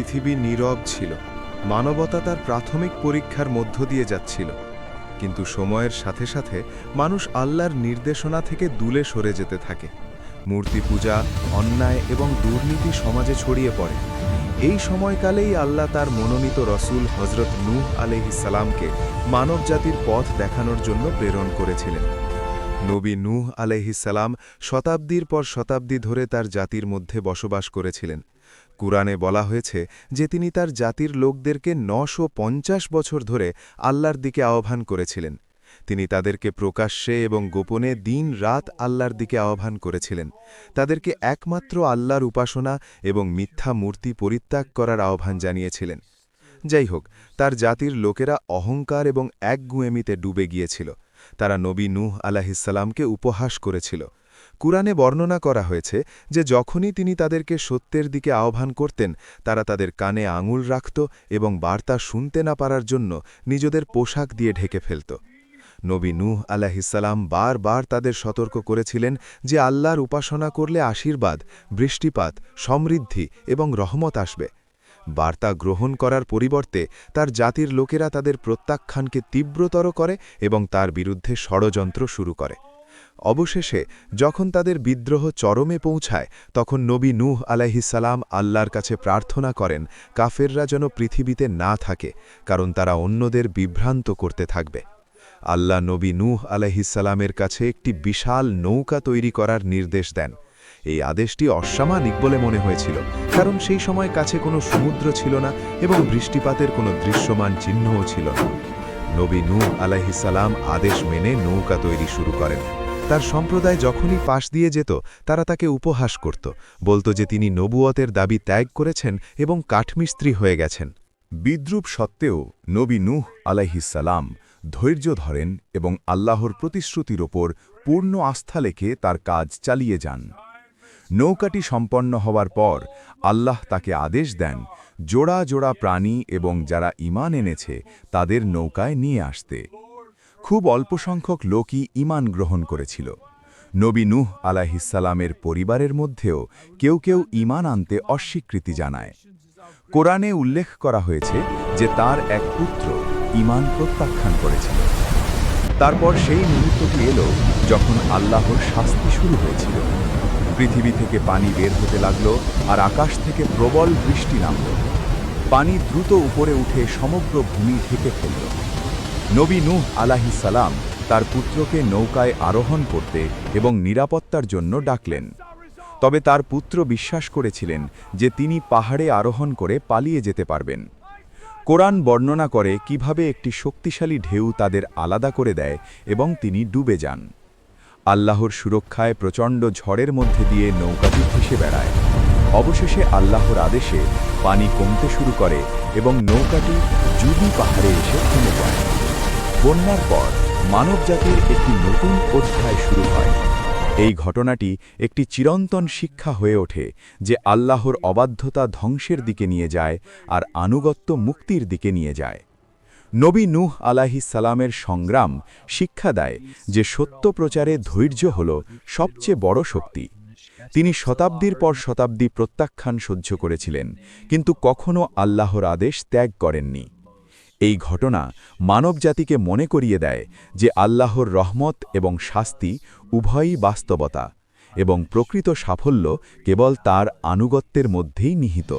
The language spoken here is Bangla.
পৃথিবী নীরব ছিল। মানবতা তার প্রাথমিক পরীক্ষার মধ্য দিয়ে যাচ্ছিল। কিন্তু সময়ের সাথে সাথে মানুষ আল্লাহর নির্দেশনা থেকে দূরে সরে যেতে থাকে। মূর্তি পূজা, অন্যায় এবং দুর্নীতি সমাজে ছড়িয়ে পড়ে। এই সময়কালেই আল্লাহ তার মনোনীত রসুল হজরত নূহ আলাইহিস সালামকে মানবজাতির পথ দেখানোর জন্য প্রেরণ করেছিলেন। নবী নূহ আলাইহিস সালাম শতাব্দীর পর শতাব্দী ধরে তার জাতির মধ্যে বসবাস করেছিলেন। কুরআনে বলা হয়েছে যে তিনি তার জাতির লোকদেরকে ৯৫০ বছর ধরে আল্লাহর দিকে আহ্বান করেছিলেন। তিনি তাদেরকে প্রকাশ্যে এবং গোপনে দিন রাত আল্লাহর দিকে আহ্বান করেছিলেন। তাদেরকে একমাত্র আল্লাহর উপাসনা এবং মিথ্যা মূর্তি পরিত্যাগ করার আহ্বান জানিয়েছিলেন। যাই হোক, তার জাতির লোকেরা অহংকার এবং একগুঁয়েমিতে ডুবে গিয়েছিল। তারা নবী নূহ আলাইহিস সালামকে উপহাস করেছিল। কুরআনে বর্ণনা করা হয়েছে যে যখনই তিনি তাদেরকে সত্যের দিকে আহ্বান করতেন, তারা তাদের কানে আঙুল রাখত এবং বার্তা শুনতে না পারার জন্য নিজেদের পোশাক দিয়ে ঢেকে ফেলত। নবী নূহ আলাইহিস সালাম বারবার তাদের সতর্ক করেছিলেন যে আল্লাহর উপাসনা করলে আশীর্বাদ, বৃষ্টিপাত, সমৃদ্ধি এবং রহমত আসবে। বার্তা গ্রহণ করার পরিবর্তে তার জাতির লোকেরা তাদের প্রত্যাখ্যানকে তীব্রতর করে এবং তার বিরুদ্ধে ষড়যন্ত্র শুরু করে। অবশেষে যখন তাদের বিদ্রোহ চরমে পৌঁছায়, তখন নবী নূহ আলাইহিস সালাম আল্লাহর কাছে প্রার্থনা করেন কাফেররা যেন পৃথিবীতে না থাকে, কারণ তারা অন্যদের বিভ্রান্ত করতে থাকবে। আল্লাহ নবী নূহ আলাইহিস সালামের কাছে একটি বিশাল নৌকা তৈরি করার নির্দেশ দেন। এই আদেশটি অসামাজিক বলে মনে হয়েছিল, কারণ সেই সময় কাছে কোনো সমুদ্র ছিল না এবং বৃষ্টিপাতের কোনো দৃশ্যমান চিহ্নও ছিল না। নবী নূহ আলাইহিস সালাম আদেশ মেনে নৌকা তৈরি শুরু করেন। তার সম্প্রদায় যখনই পাশ দিয়ে যেত, তারা তাকে উপহাস করত, বলত যে তিনি নবুয়তের দাবি ত্যাগ করেছেন এবং কাঠমিস্ত্রি হয়ে গেছেন। বিদ্রূপ সত্ত্বেও নবী নূহ আলাইহিস সালাম ধৈর্য ধরেন এবং আল্লাহর প্রতিশ্রুতির ওপর পূর্ণ আস্থা রেখে তার কাজ চালিয়ে যান। নৌকাটি সম্পন্ন হওয়ার পর আল্লাহ তাকে আদেশ দেন জোড়া জোড়া প্রাণী এবং যারা ঈমান এনেছে তাদের নৌকায় নিয়ে আসতে। খুব অল্প সংখ্যক লোকই ঈমান গ্রহণ করেছিল। নবী নূহ আলাইহিস সালামের পরিবারের মধ্যেও কেউ কেউ ঈমান আনতে অস্বীকৃতি জানায়। কোরআনে উল্লেখ করা হয়েছে যে তার এক পুত্র ঈমান প্রত্যাখ্যান করেছিল। তারপর সেই মুহূর্তটি এলো যখন আল্লাহর শাস্তি শুরু হয়েছিল। পৃথিবী থেকে পানি বের হতে লাগল আর আকাশ থেকে প্রবল বৃষ্টি নামল। পানি দ্রুত উপরে উঠে সমগ্র ভূমি ঢেকে ফেলল। নবী নূহ আলাইহিস সালাম তার পুত্রকে নৌকায় আরোহণ করতে এবং নিরাপত্তার জন্য ডাকলেন। তবে তার পুত্র বিশ্বাস করেছিলেন যে তিনি পাহাড়ে আরোহণ করে পালিয়ে যেতে পারবেন। কোরআন বর্ণনা করে কিভাবে একটি শক্তিশালী ঢেউ তাদের আলাদা করে দেয় এবং তিনি ডুবে যান। আল্লাহর সুরক্ষায় প্রচণ্ড ঝড়ের মধ্যে দিয়ে নৌকাটি ভেসে বেড়ায়। অবশেষে আল্লাহর আদেশে পানি কমতে শুরু করে এবং নৌকাটি জুদি পাহাড়ে এসে থেমে যায়। বন্যার পর মানবজাতির একটি নতুন অধ্যায় শুরু হয়। এই ঘটনাটি একটি চিরন্তন শিক্ষা হয়ে ওঠে যে আল্লাহর অবাধ্যতা ধ্বংসের দিকে নিয়ে যায় আর আনুগত্য মুক্তির দিকে নিয়ে যায়। নবী নূহ আলাইহিস সালামের সংগ্রাম শিক্ষা দেয় যে সত্য প্রচারে ধৈর্য হল সবচেয়ে বড় শক্তি। তিনি শতাব্দীর পর শতাব্দী প্রত্যাখ্যান সহ্য করেছিলেন, কিন্তু কখনও আল্লাহর আদেশ ত্যাগ করেননি। এই ঘটনা মানবজাতিকে মনে করিয়ে দেয় যে আল্লাহর রহমত এবং শাস্তি উভয়ই বাস্তবতা এবং প্রকৃত সাফল্য কেবল তার আনুগত্যের মধ্যেই নিহিত।